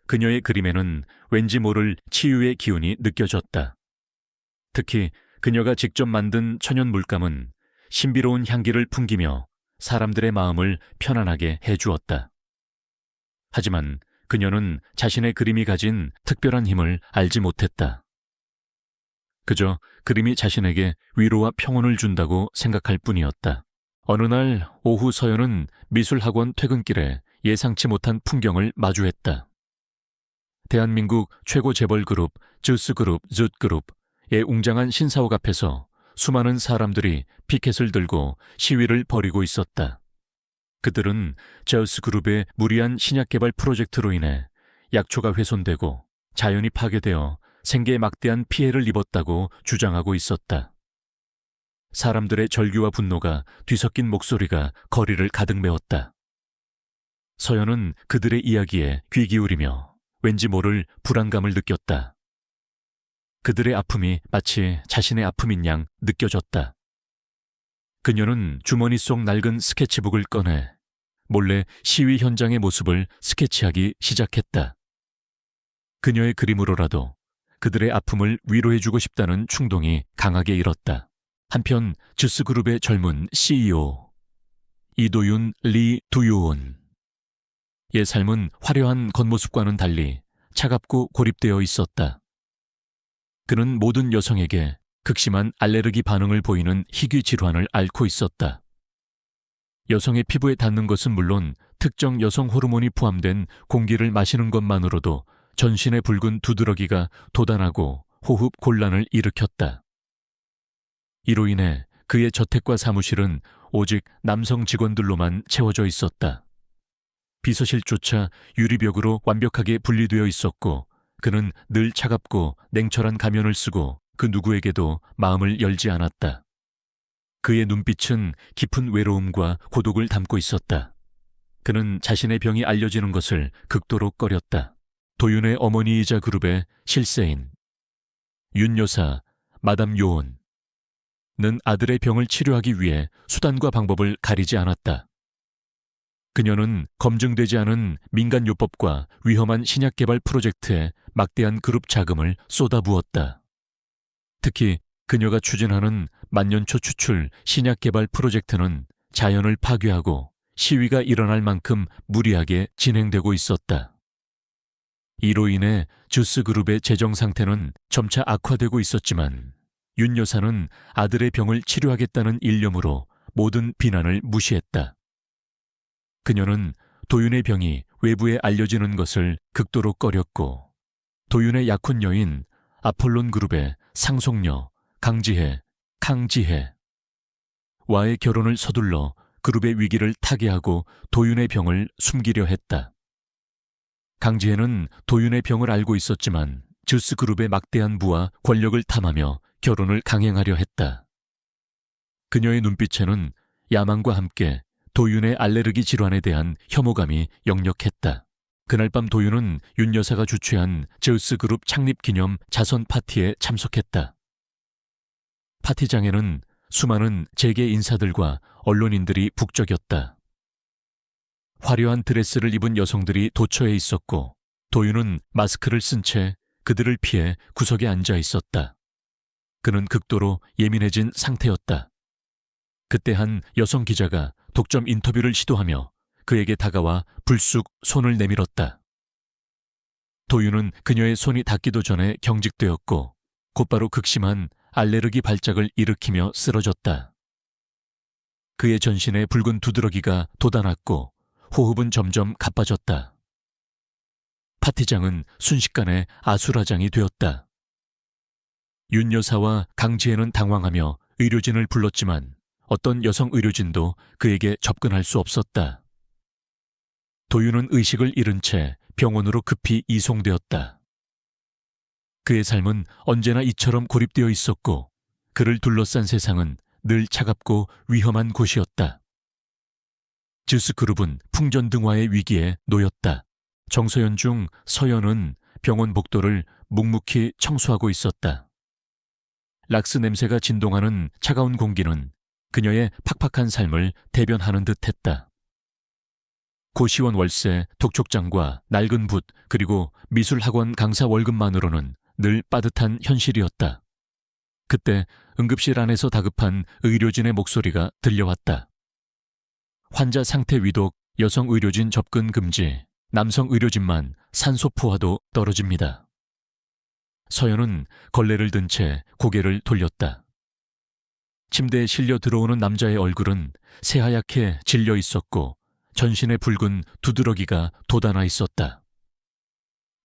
그녀의 그림에는 왠지 모를 치유의 기운이 느껴졌다. 특히 그녀가 직접 만든 천연 물감은 신비로운 향기를 풍기며 사람들의 마음을 편안하게 해주었다. 하지만 그녀는 자신의 그림이 가진 특별한 힘을 알지 못했다. 그저 그림이 자신에게 위로와 평온을 준다고 생각할 뿐이었다. 어느 날 오후 서연은 미술학원 퇴근길에 예상치 못한 풍경을 마주했다. 대한민국 최고 재벌 그룹 즈스그룹 즈그룹의 웅장한 신사옥 앞에서 수많은 사람들이 피켓을 들고 시위를 벌이고 있었다. 그들은 즈스그룹의 무리한 신약 개발 프로젝트로 인해 약초가 훼손되고 자연이 파괴되어 생계에 막대한 피해를 입었다고 주장하고 있었다. 사람들의 절규와 분노가 뒤섞인 목소리가 거리를 가득 메웠다. 서연은 그들의 이야기에 귀 기울이며 왠지 모를 불안감을 느꼈다. 그들의 아픔이 마치 자신의 아픔인 양 느껴졌다. 그녀는 주머니 속 낡은 스케치북을 꺼내 몰래 시위 현장의 모습을 스케치하기 시작했다. 그녀의 그림으로라도 그들의 아픔을 위로해주고 싶다는 충동이 강하게 일었다. 한편 즈스그룹의 젊은 CEO 이도윤 리 두요온의 삶은 화려한 겉모습과는 달리 차갑고 고립되어 있었다. 그는 모든 여성에게 극심한 알레르기 반응을 보이는 희귀 질환을 앓고 있었다. 여성의 피부에 닿는 것은 물론 특정 여성 호르몬이 포함된 공기를 마시는 것만으로도 전신의 붉은 두드러기가 돋아나고 호흡 곤란을 일으켰다. 이로 인해 그의 저택과 사무실은 오직 남성 직원들로만 채워져 있었다. 비서실조차 유리벽으로 완벽하게 분리되어 있었고 그는 늘 차갑고 냉철한 가면을 쓰고 그 누구에게도 마음을 열지 않았다. 그의 눈빛은 깊은 외로움과 고독을 담고 있었다. 그는 자신의 병이 알려지는 것을 극도로 꺼렸다. 도윤의 어머니이자 그룹의 실세인 윤 여사, 마담 요온은 아들의 병을 치료하기 위해 수단과 방법을 가리지 않았다. 그녀는 검증되지 않은 민간요법과 위험한 신약 개발 프로젝트에 막대한 그룹 자금을 쏟아부었다. 특히 그녀가 추진하는 만년초 추출 신약 개발 프로젝트는 자연을 파괴하고 시위가 일어날 만큼 무리하게 진행되고 있었다. 이로 인해 즈스그룹의 재정 상태는 점차 악화되고 있었지만 윤 여사는 아들의 병을 치료하겠다는 일념으로 모든 비난을 무시했다. 그녀는 도윤의 병이 외부에 알려지는 것을 극도로 꺼렸고 도윤의 약혼 여인 아폴론 그룹의 상속녀 강지혜와의 결혼을 서둘러 그룹의 위기를 타개하고 도윤의 병을 숨기려 했다. 강지혜는 도윤의 병을 알고 있었지만 즈스그룹의 막대한 부와 권력을 탐하며 결혼을 강행하려 했다. 그녀의 눈빛에는 야망과 함께 도윤의 알레르기 질환에 대한 혐오감이 역력했다. 그날 밤 도윤은 윤 여사가 주최한 즈스그룹 창립 기념 자선 파티에 참석했다. 파티장에는 수많은 재계 인사들과 언론인들이 북적였다. 화려한 드레스를 입은 여성들이 도처에 있었고 도윤은 마스크를 쓴 채 그들을 피해 구석에 앉아 있었다. 그는 극도로 예민해진 상태였다. 그때 한 여성 기자가 독점 인터뷰를 시도하며 그에게 다가와 불쑥 손을 내밀었다. 도윤은 그녀의 손이 닿기도 전에 경직되었고 곧바로 극심한 알레르기 발작을 일으키며 쓰러졌다. 그의 전신에 붉은 두드러기가 돋아났고 호흡은 점점 가빠졌다. 파티장은 순식간에 아수라장이 되었다. 윤 여사와 강지혜는 당황하며 의료진을 불렀지만 어떤 여성 의료진도 그에게 접근할 수 없었다. 도윤은 의식을 잃은 채 병원으로 급히 이송되었다. 그의 삶은 언제나 이처럼 고립되어 있었고 그를 둘러싼 세상은 늘 차갑고 위험한 곳이었다. 즈스그룹은 풍전등화의 위기에 놓였다. 정서연 중 서연은 병원 복도를 묵묵히 청소하고 있었다. 락스 냄새가 진동하는 차가운 공기는 그녀의 팍팍한 삶을 대변하는 듯 했다. 고시원 월세, 독촉장과 낡은 붓, 그리고 미술학원 강사 월급만으로는 늘 빠듯한 현실이었다. 그때 응급실 안에서 다급한 의료진의 목소리가 들려왔다. 환자 상태 위독, 여성 의료진 접근 금지, 남성 의료진만 산소 포화도 떨어집니다. 서연은 걸레를 든 채 고개를 돌렸다. 침대에 실려 들어오는 남자의 얼굴은 새하얗게 질려 있었고 전신에 붉은 두드러기가 돋아나 있었다.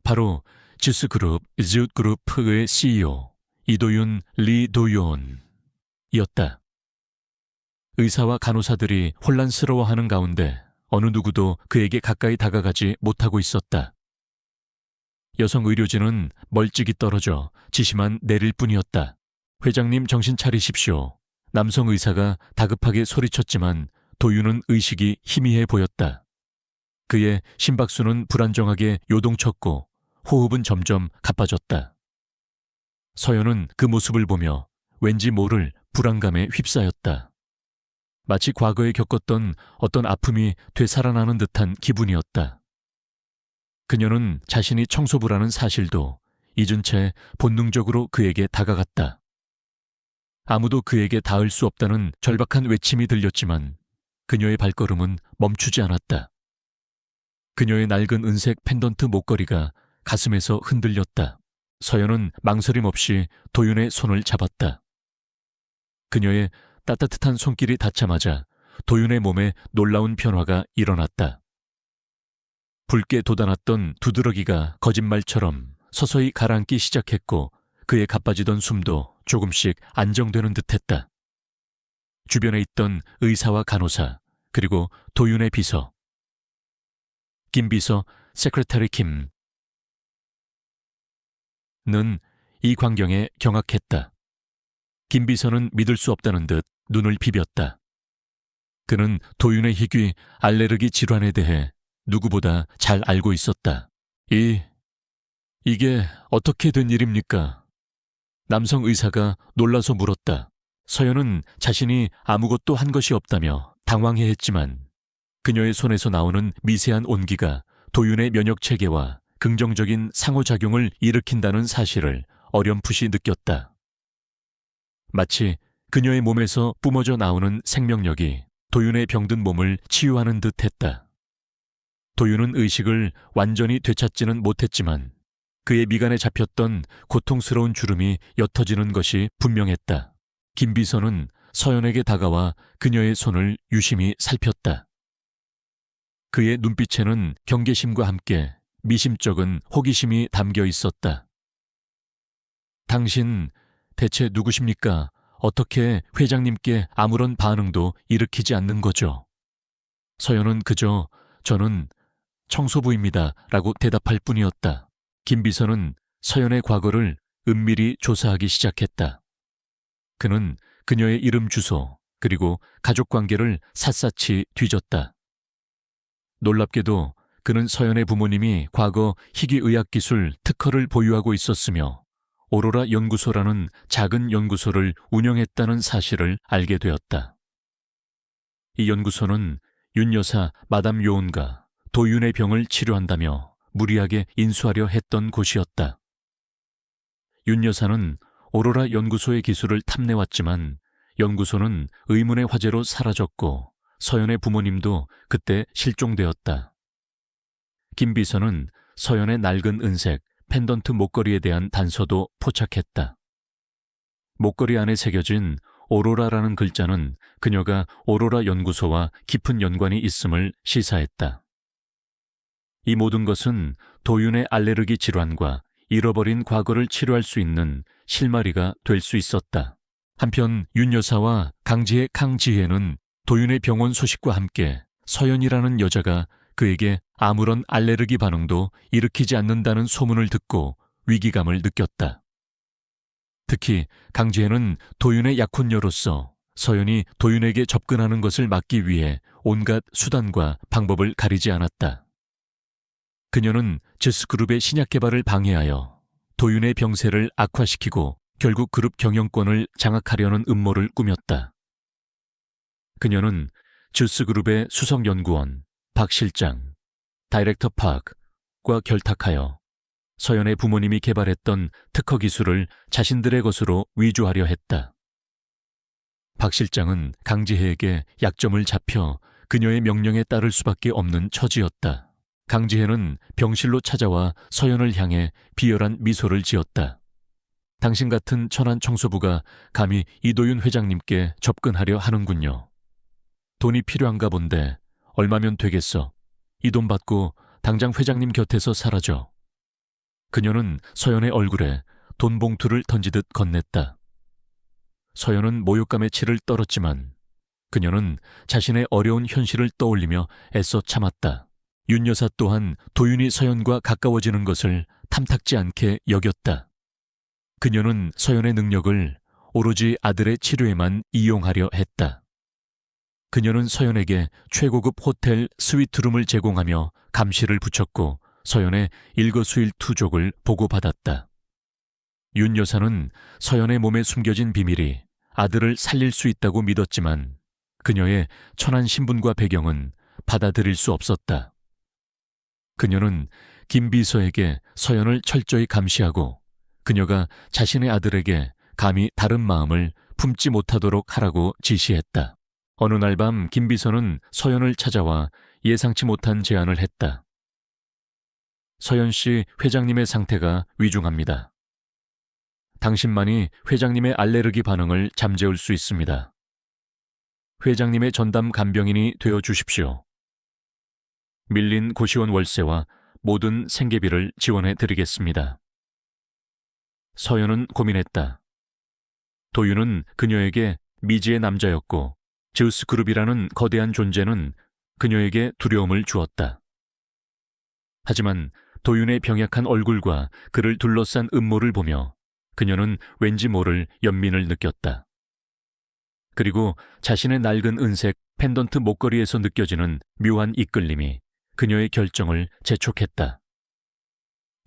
바로 지스그룹, 지웃그룹의 CEO 이도윤 리도윤이었다. 의사와 간호사들이 혼란스러워하는 가운데 어느 누구도 그에게 가까이 다가가지 못하고 있었다. 여성 의료진은 멀찍이 떨어져 지시만 내릴 뿐이었다. 회장님 정신 차리십시오. 남성 의사가 다급하게 소리쳤지만 도윤은 의식이 희미해 보였다. 그의 심박수는 불안정하게 요동쳤고 호흡은 점점 가빠졌다. 서연은 그 모습을 보며 왠지 모를 불안감에 휩싸였다. 마치 과거에 겪었던 어떤 아픔이 되살아나는 듯한 기분이었다. 그녀는 자신이 청소부라는 사실도 잊은 채 본능적으로 그에게 다가갔다. 아무도 그에게 닿을 수 없다는 절박한 외침이 들렸지만 그녀의 발걸음은 멈추지 않았다. 그녀의 낡은 은색 펜던트 목걸이가 가슴에서 흔들렸다. 서연은 망설임 없이 도윤의 손을 잡았다. 그녀의 따뜻한 손길이 닿자마자 도윤의 몸에 놀라운 변화가 일어났다. 붉게 돋아났던 두드러기가 거짓말처럼 서서히 가라앉기 시작했고 그의 가빠지던 숨도 조금씩 안정되는 듯했다. 주변에 있던 의사와 간호사, 그리고 도윤의 비서, 김 비서, 세크레터리 김는 이 광경에 경악했다. 김 비서는 믿을 수 없다는 듯 눈을 비볐다. 그는 도윤의 희귀 알레르기 질환에 대해 누구보다 잘 알고 있었다. 이게 어떻게 된 일입니까? 남성 의사가 놀라서 물었다. 서연은 자신이 아무것도 한 것이 없다며 당황해했지만 그녀의 손에서 나오는 미세한 온기가 도윤의 면역체계와 긍정적인 상호작용을 일으킨다는 사실을 어렴풋이 느꼈다. 마치 그녀의 몸에서 뿜어져 나오는 생명력이 도윤의 병든 몸을 치유하는 듯 했다. 도윤은 의식을 완전히 되찾지는 못했지만 그의 미간에 잡혔던 고통스러운 주름이 옅어지는 것이 분명했다. 김 비서는 서연에게 다가와 그녀의 손을 유심히 살폈다. 그의 눈빛에는 경계심과 함께 미심쩍은 호기심이 담겨 있었다. 당신 대체 누구십니까? 어떻게 회장님께 아무런 반응도 일으키지 않는 거죠? 서연은 그저 저는 청소부입니다 라고 대답할 뿐이었다. 김 비서는 서연의 과거를 은밀히 조사하기 시작했다. 그는 그녀의 이름 주소 그리고 가족관계를 샅샅이 뒤졌다. 놀랍게도 그는 서연의 부모님이 과거 희귀의학기술 특허를 보유하고 있었으며 오로라 연구소라는 작은 연구소를 운영했다는 사실을 알게 되었다. 이 연구소는 윤 여사 마담 요온가 도윤의 병을 치료한다며 무리하게 인수하려 했던 곳이었다. 윤 여사는 오로라 연구소의 기술을 탐내왔지만 연구소는 의문의 화제로 사라졌고 서연의 부모님도 그때 실종되었다. 김 비서는 서연의 낡은 은색 펜던트 목걸이에 대한 단서도 포착했다. 목걸이 안에 새겨진 오로라라는 글자는 그녀가 오로라 연구소와 깊은 연관이 있음을 시사했다. 이 모든 것은 도윤의 알레르기 질환과 잃어버린 과거를 치료할 수 있는 실마리가 될 수 있었다. 한편 윤 여사와 강지혜 강지혜는 도윤의 병원 소식과 함께 서연이라는 여자가 그에게 아무런 알레르기 반응도 일으키지 않는다는 소문을 듣고 위기감을 느꼈다. 특히 강지혜는 도윤의 약혼녀로서 서연이 도윤에게 접근하는 것을 막기 위해 온갖 수단과 방법을 가리지 않았다. 그녀는 제스그룹의 신약 개발을 방해하여 도윤의 병세를 악화시키고 결국 그룹 경영권을 장악하려는 음모를 꾸몄다. 그녀는 주스그룹의 수석연구원, 박 실장, 다이렉터 파크과 결탁하여 서연의 부모님이 개발했던 특허 기술을 자신들의 것으로 위조하려 했다. 박 실장은 강지혜에게 약점을 잡혀 그녀의 명령에 따를 수밖에 없는 처지였다. 강지혜는 병실로 찾아와 서연을 향해 비열한 미소를 지었다. 당신 같은 천한 청소부가 감히 이도윤 회장님께 접근하려 하는군요. 돈이 필요한가 본데 얼마면 되겠어. 이 돈 받고 당장 회장님 곁에서 사라져. 그녀는 서연의 얼굴에 돈 봉투를 던지듯 건넸다. 서연은 모욕감에 치를 떨었지만 그녀는 자신의 어려운 현실을 떠올리며 애써 참았다. 윤 여사 또한 도윤이 서연과 가까워지는 것을 탐탁지 않게 여겼다. 그녀는 서연의 능력을 오로지 아들의 치료에만 이용하려 했다. 그녀는 서연에게 최고급 호텔 스위트룸을 제공하며 감시를 붙였고 서연의 일거수일투족을 보고받았다. 윤 여사는 서연의 몸에 숨겨진 비밀이 아들을 살릴 수 있다고 믿었지만 그녀의 천한 신분과 배경은 받아들일 수 없었다. 그녀는 김 비서에게 서연을 철저히 감시하고 그녀가 자신의 아들에게 감히 다른 마음을 품지 못하도록 하라고 지시했다. 어느 날 밤 김 비서는 서연을 찾아와 예상치 못한 제안을 했다. 서연 씨, 회장님의 상태가 위중합니다. 당신만이 회장님의 알레르기 반응을 잠재울 수 있습니다. 회장님의 전담 간병인이 되어 주십시오. 밀린 고시원 월세와 모든 생계비를 지원해 드리겠습니다. 서연은 고민했다. 도윤은 그녀에게 미지의 남자였고 제우스 그룹이라는 거대한 존재는 그녀에게 두려움을 주었다. 하지만 도윤의 병약한 얼굴과 그를 둘러싼 음모를 보며 그녀는 왠지 모를 연민을 느꼈다. 그리고 자신의 낡은 은색 펜던트 목걸이에서 느껴지는 묘한 이끌림이 그녀의 결정을 재촉했다.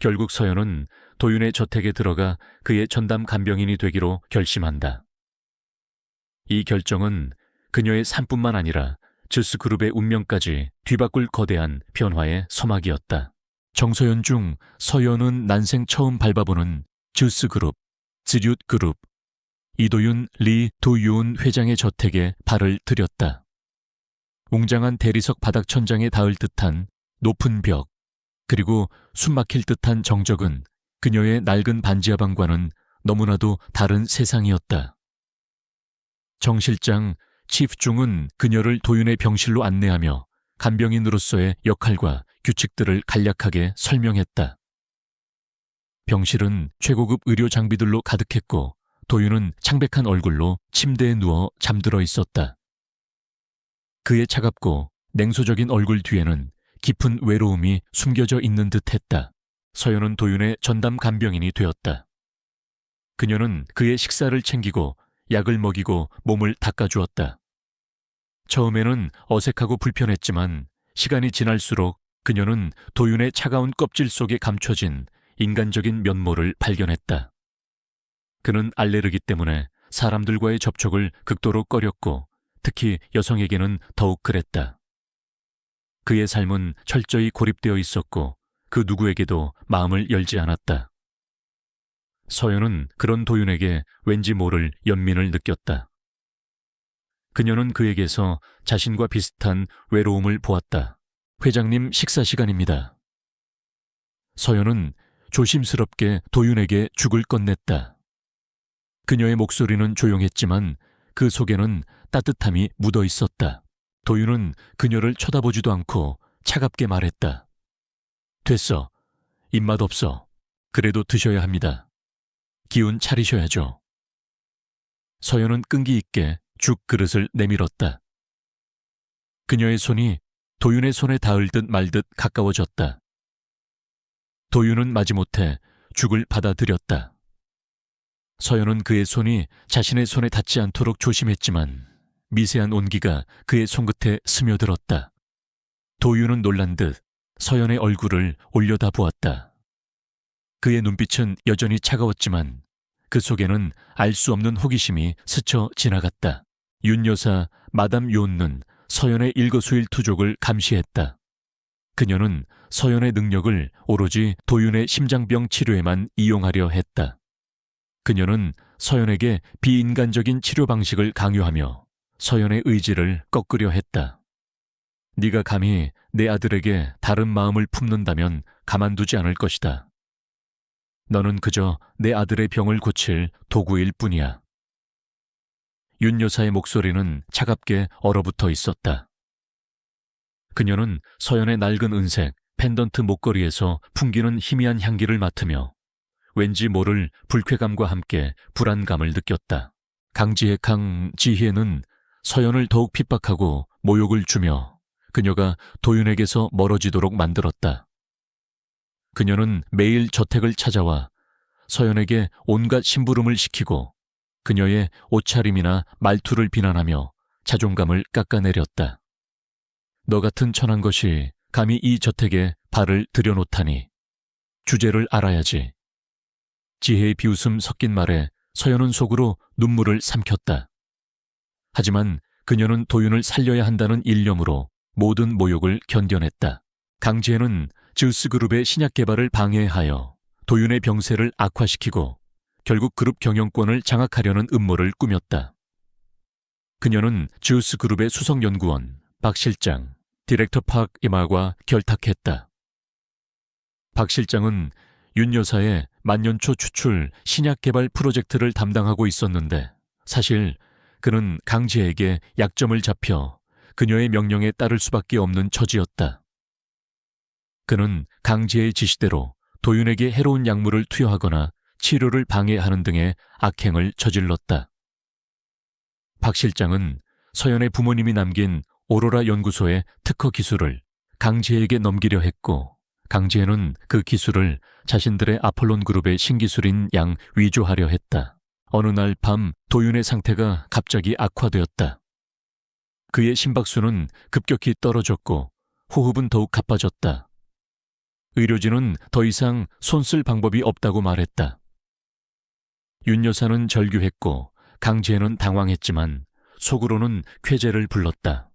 결국 서연은 도윤의 저택에 들어가 그의 전담 간병인이 되기로 결심한다. 이 결정은 그녀의 삶뿐만 아니라 주스그룹의 운명까지 뒤바꿀 거대한 변화의 서막이었다. 정서연 중 서연은 난생 처음 밟아보는 주스그룹, 지류그룹, 이도윤, 리, 도윤 회장의 저택에 발을 들였다. 웅장한 대리석 바닥 천장에 닿을 듯한 높은 벽, 그리고 숨막힐 듯한 정적은 그녀의 낡은 반지하방과는 너무나도 다른 세상이었다. 정 실장, 치프 중은 그녀를 도윤의 병실로 안내하며 간병인으로서의 역할과 규칙들을 간략하게 설명했다. 병실은 최고급 의료 장비들로 가득했고 도윤은 창백한 얼굴로 침대에 누워 잠들어 있었다. 그의 차갑고 냉소적인 얼굴 뒤에는 깊은 외로움이 숨겨져 있는 듯했다. 서연은 도윤의 전담 간병인이 되었다. 그녀는 그의 식사를 챙기고 약을 먹이고 몸을 닦아주었다. 처음에는 어색하고 불편했지만 시간이 지날수록 그녀는 도윤의 차가운 껍질 속에 감춰진 인간적인 면모를 발견했다. 그는 알레르기 때문에 사람들과의 접촉을 극도로 꺼렸고 특히 여성에게는 더욱 그랬다. 그의 삶은 철저히 고립되어 있었고 그 누구에게도 마음을 열지 않았다. 서연은 그런 도윤에게 왠지 모를 연민을 느꼈다. 그녀는 그에게서 자신과 비슷한 외로움을 보았다. 회장님 식사 시간입니다. 서연은 조심스럽게 도윤에게 죽을 건넸다. 그녀의 목소리는 조용했지만 그 속에는 따뜻함이 묻어 있었다. 도윤은 그녀를 쳐다보지도 않고 차갑게 말했다. 됐어. 입맛 없어. 그래도 드셔야 합니다. 기운 차리셔야죠. 서연은 끈기 있게 죽 그릇을 내밀었다. 그녀의 손이 도윤의 손에 닿을 듯 말 듯 가까워졌다. 도윤은 마지못해 죽을 받아들였다. 서연은 그의 손이 자신의 손에 닿지 않도록 조심했지만 미세한 온기가 그의 손끝에 스며들었다. 도윤은 놀란 듯 서연의 얼굴을 올려다 보았다. 그의 눈빛은 여전히 차가웠지만 그 속에는 알 수 없는 호기심이 스쳐 지나갔다. 윤 여사 마담 요은는 서연의 일거수일투족을 감시했다. 그녀는 서연의 능력을 오로지 도윤의 심장병 치료에만 이용하려 했다. 그녀는 서연에게 비인간적인 치료 방식을 강요하며 서연의 의지를 꺾으려 했다. 네가 감히 내 아들에게 다른 마음을 품는다면 가만두지 않을 것이다. 너는 그저 내 아들의 병을 고칠 도구일 뿐이야. 윤 여사의 목소리는 차갑게 얼어붙어 있었다. 그녀는 서연의 낡은 은색 펜던트 목걸이에서 풍기는 희미한 향기를 맡으며 왠지 모를 불쾌감과 함께 불안감을 느꼈다. 강지혜는 서연을 더욱 핍박하고 모욕을 주며 그녀가 도윤에게서 멀어지도록 만들었다. 그녀는 매일 저택을 찾아와 서연에게 온갖 심부름을 시키고 그녀의 옷차림이나 말투를 비난하며 자존감을 깎아내렸다. 너 같은 천한 것이 감히 이 저택에 발을 들여놓다니. 주제를 알아야지. 지혜의 비웃음 섞인 말에 서연은 속으로 눈물을 삼켰다. 하지만 그녀는 도윤을 살려야 한다는 일념으로 모든 모욕을 견뎌냈다. 강지혜는 즈우스그룹의 신약 개발을 방해하여 도윤의 병세를 악화시키고 결국 그룹 경영권을 장악하려는 음모를 꾸몄다. 그녀는 즈우스그룹의 수석연구원 박 실장, 디렉터 팍 이마과 결탁했다. 박 실장은 윤 여사의 만년초 추출 신약 개발 프로젝트를 담당하고 있었는데 사실 그는 강지혜에게 약점을 잡혀 그녀의 명령에 따를 수밖에 없는 처지였다. 그는 강지혜의 지시대로 도윤에게 해로운 약물을 투여하거나 치료를 방해하는 등의 악행을 저질렀다. 박 실장은 서연의 부모님이 남긴 오로라 연구소의 특허 기술을 강지혜에게 넘기려 했고 강지혜는 그 기술을 자신들의 아폴론 그룹의 신기술인 양 위조하려 했다. 어느 날 밤 도윤의 상태가 갑자기 악화되었다. 그의 심박수는 급격히 떨어졌고 호흡은 더욱 가빠졌다. 의료진은 더 이상 손 쓸 방법이 없다고 말했다. 윤 여사는 절규했고 강지혜는 당황했지만 속으로는 쾌재를 불렀다.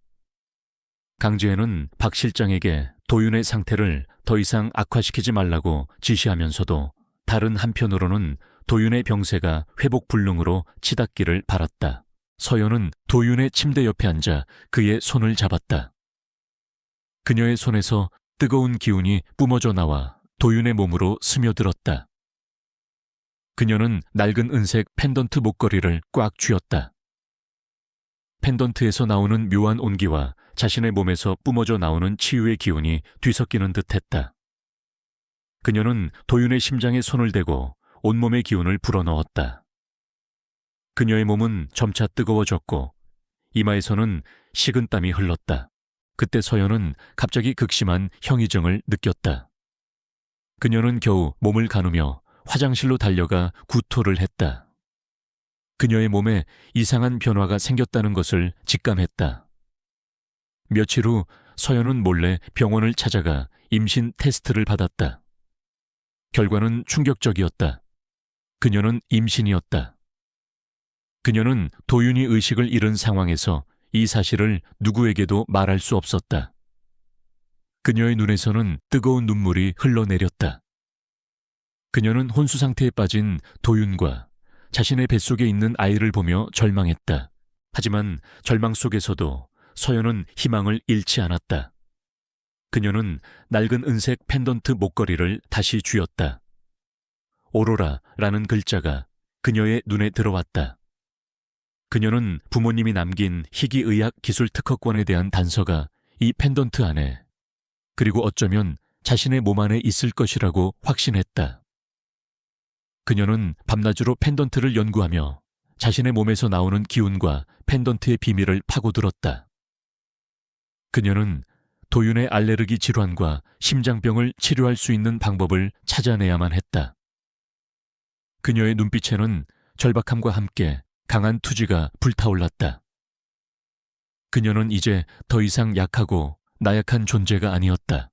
강지혜는 박 실장에게 도윤의 상태를 더 이상 악화시키지 말라고 지시하면서도 다른 한편으로는 도윤의 병세가 회복 불능으로 치닫기를 바랐다. 서연은 도윤의 침대 옆에 앉아 그의 손을 잡았다. 그녀의 손에서 뜨거운 기운이 뿜어져 나와 도윤의 몸으로 스며들었다. 그녀는 낡은 은색 펜던트 목걸이를 꽉 쥐었다. 펜던트에서 나오는 묘한 온기와 자신의 몸에서 뿜어져 나오는 치유의 기운이 뒤섞이는 듯했다. 그녀는 도윤의 심장에 손을 대고 온몸의 기운을 불어넣었다. 그녀의 몸은 점차 뜨거워졌고 이마에서는 식은땀이 흘렀다. 그때 서연은 갑자기 극심한 형이증을 느꼈다. 그녀는 겨우 몸을 가누며 화장실로 달려가 구토를 했다. 그녀의 몸에 이상한 변화가 생겼다는 것을 직감했다. 며칠 후 서연은 몰래 병원을 찾아가 임신 테스트를 받았다. 결과는 충격적이었다. 그녀는 임신이었다. 그녀는 도윤이 의식을 잃은 상황에서 이 사실을 누구에게도 말할 수 없었다. 그녀의 눈에서는 뜨거운 눈물이 흘러내렸다. 그녀는 혼수 상태에 빠진 도윤과 자신의 뱃속에 있는 아이를 보며 절망했다. 하지만 절망 속에서도 서연은 희망을 잃지 않았다. 그녀는 낡은 은색 펜던트 목걸이를 다시 쥐었다. 오로라라는 글자가 그녀의 눈에 들어왔다. 그녀는 부모님이 남긴 희귀의학 기술 특허권에 대한 단서가 이 펜던트 안에, 그리고 어쩌면 자신의 몸 안에 있을 것이라고 확신했다. 그녀는 밤낮으로 펜던트를 연구하며 자신의 몸에서 나오는 기운과 펜던트의 비밀을 파고들었다. 그녀는 도윤의 알레르기 질환과 심장병을 치료할 수 있는 방법을 찾아내야만 했다. 그녀의 눈빛에는 절박함과 함께 강한 투지가 불타올랐다. 그녀는 이제 더 이상 약하고 나약한 존재가 아니었다.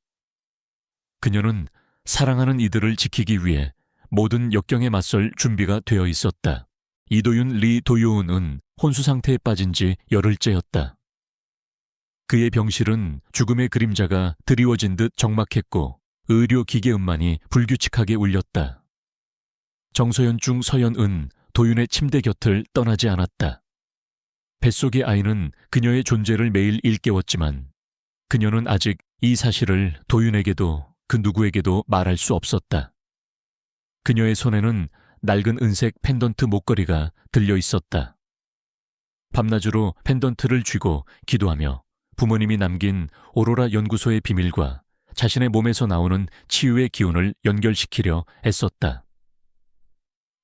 그녀는 사랑하는 이들을 지키기 위해 모든 역경에 맞설 준비가 되어 있었다. 이도윤 리 도요은은 혼수 상태에 빠진 지 열흘째였다. 그의 병실은 죽음의 그림자가 드리워진 듯 적막했고 의료기계음만이 불규칙하게 울렸다. 정서연중 서연은 도윤의 침대 곁을 떠나지 않았다. 뱃속의 아이는 그녀의 존재를 매일 일깨웠지만 그녀는 아직 이 사실을 도윤에게도 그 누구에게도 말할 수 없었다. 그녀의 손에는 낡은 은색 펜던트 목걸이가 들려 있었다. 밤낮으로 펜던트를 쥐고 기도하며 부모님이 남긴 오로라 연구소의 비밀과 자신의 몸에서 나오는 치유의 기운을 연결시키려 애썼다.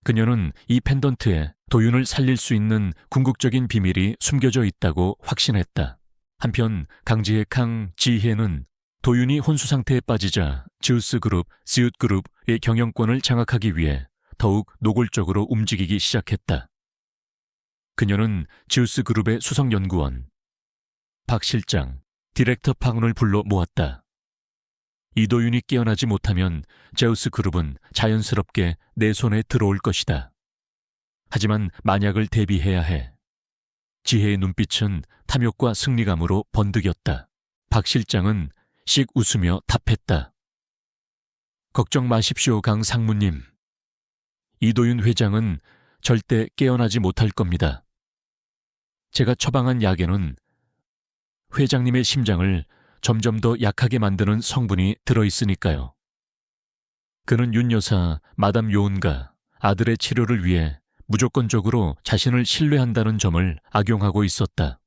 그녀는 이 펜던트에 도윤을 살릴 수 있는 궁극적인 비밀이 숨겨져 있다고 확신했다. 한편 강지혜 지혜는 도윤이 혼수 상태에 빠지자 즈우스그룹, 스윕그룹의 경영권을 장악하기 위해 더욱 노골적으로 움직이기 시작했다. 그녀는 즈우스그룹의 수석연구원, 박 실장, 디렉터 팡운을 불러 모았다. 이도윤이 깨어나지 못하면 제우스그룹은 자연스럽게 내 손에 들어올 것이다. 하지만 만약을 대비해야 해. 지혜의 눈빛은 탐욕과 승리감으로 번득였다. 박 실장은 씩 웃으며 답했다. 걱정 마십시오, 강 상무님. 이도윤 회장은 절대 깨어나지 못할 겁니다. 제가 처방한 약에는 회장님의 심장을 점점 더 약하게 만드는 성분이 들어있으니까요. 그는 윤 여사, 마담 요은과 아들의 치료를 위해 무조건적으로 자신을 신뢰한다는 점을 악용하고 있었다.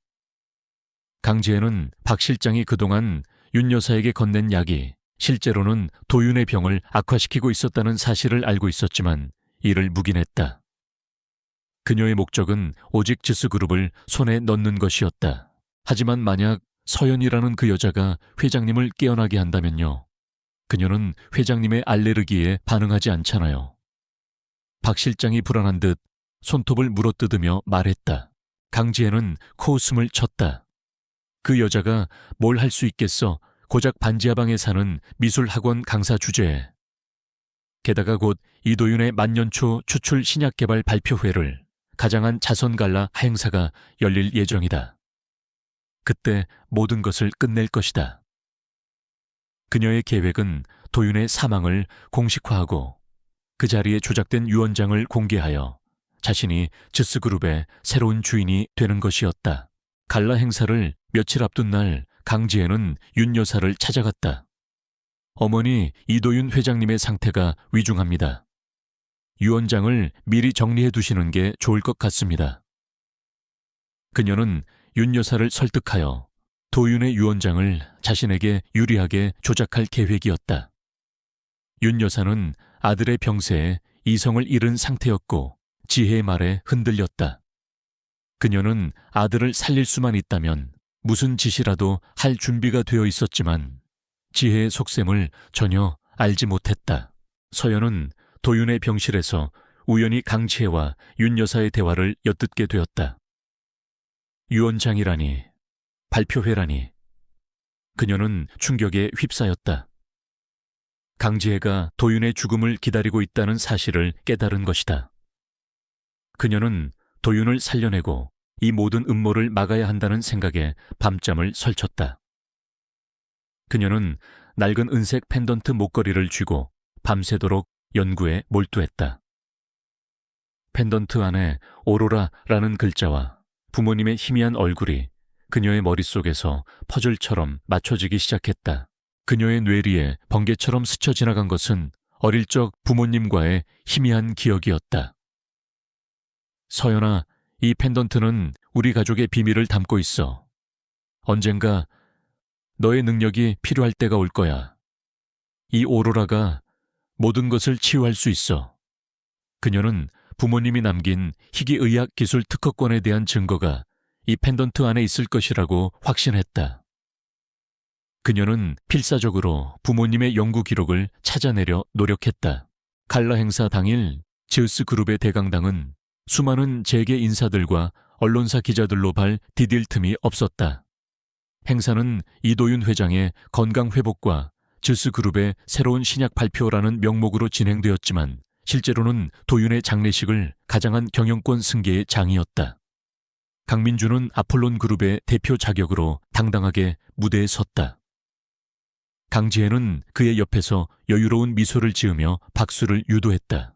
강지혜는 박 실장이 그동안 윤 여사에게 건넨 약이 실제로는 도윤의 병을 악화시키고 있었다는 사실을 알고 있었지만 이를 묵인했다. 그녀의 목적은 오직 지스그룹을 손에 넣는 것이었다. 하지만 만약 서연이라는 그 여자가 회장님을 깨어나게 한다면요. 그녀는 회장님의 알레르기에 반응하지 않잖아요. 박 실장이 불안한 듯 손톱을 물어뜯으며 말했다. 강지혜는 코웃음을 쳤다. 그 여자가 뭘 할 수 있겠어. 고작 반지하방에 사는 미술학원 강사 주제에. 게다가 곧 이도윤의 만년초 추출 신약 개발 발표회를 가장한 자선갈라 행사가 열릴 예정이다. 그때 모든 것을 끝낼 것이다. 그녀의 계획은 도윤의 사망을 공식화하고 그 자리에 조작된 유언장을 공개하여 자신이 즈스그룹의 새로운 주인이 되는 것이었다. 갈라 행사를 며칠 앞둔 날 강지혜는 윤 여사를 찾아갔다. 어머니, 이도윤 회장님의 상태가 위중합니다. 유언장을 미리 정리해 두시는 게 좋을 것 같습니다. 그녀는 윤 여사를 설득하여 도윤의 유언장을 자신에게 유리하게 조작할 계획이었다. 윤 여사는 아들의 병세에 이성을 잃은 상태였고 지혜의 말에 흔들렸다. 그녀는 아들을 살릴 수만 있다면 무슨 짓이라도 할 준비가 되어 있었지만 지혜의 속셈을 전혀 알지 못했다. 서연은 도윤의 병실에서 우연히 강지혜와 윤 여사의 대화를 엿듣게 되었다. 유언장이라니, 발표회라니. 그녀는 충격에 휩싸였다. 강지혜가 도윤의 죽음을 기다리고 있다는 사실을 깨달은 것이다. 그녀는 도윤을 살려내고 이 모든 음모를 막아야 한다는 생각에 밤잠을 설쳤다. 그녀는 낡은 은색 펜던트 목걸이를 쥐고 밤새도록 연구에 몰두했다. 펜던트 안에 오로라라는 글자와 부모님의 희미한 얼굴이 그녀의 머릿속에서 퍼즐처럼 맞춰지기 시작했다. 그녀의 뇌리에 번개처럼 스쳐 지나간 것은 어릴 적 부모님과의 희미한 기억이었다. 서연아, 이 펜던트는 우리 가족의 비밀을 담고 있어. 언젠가 너의 능력이 필요할 때가 올 거야. 이 오로라가 모든 것을 치유할 수 있어. 그녀는 부모님이 남긴 희귀의학 기술 특허권에 대한 증거가 이 펜던트 안에 있을 것이라고 확신했다. 그녀는 필사적으로 부모님의 연구 기록을 찾아내려 노력했다. 갈라 행사 당일 제우스 그룹의 대강당은 수많은 재계 인사들과 언론사 기자들로 디딜 틈이 없었다. 행사는 이도윤 회장의 건강 회복과 제우스 그룹의 새로운 신약 발표라는 명목으로 진행되었지만 실제로는 도윤의 장례식을 가장한 경영권 승계의 장이었다. 강민주는 아폴론 그룹의 대표 자격으로 당당하게 무대에 섰다. 강지혜는 그의 옆에서 여유로운 미소를 지으며 박수를 유도했다.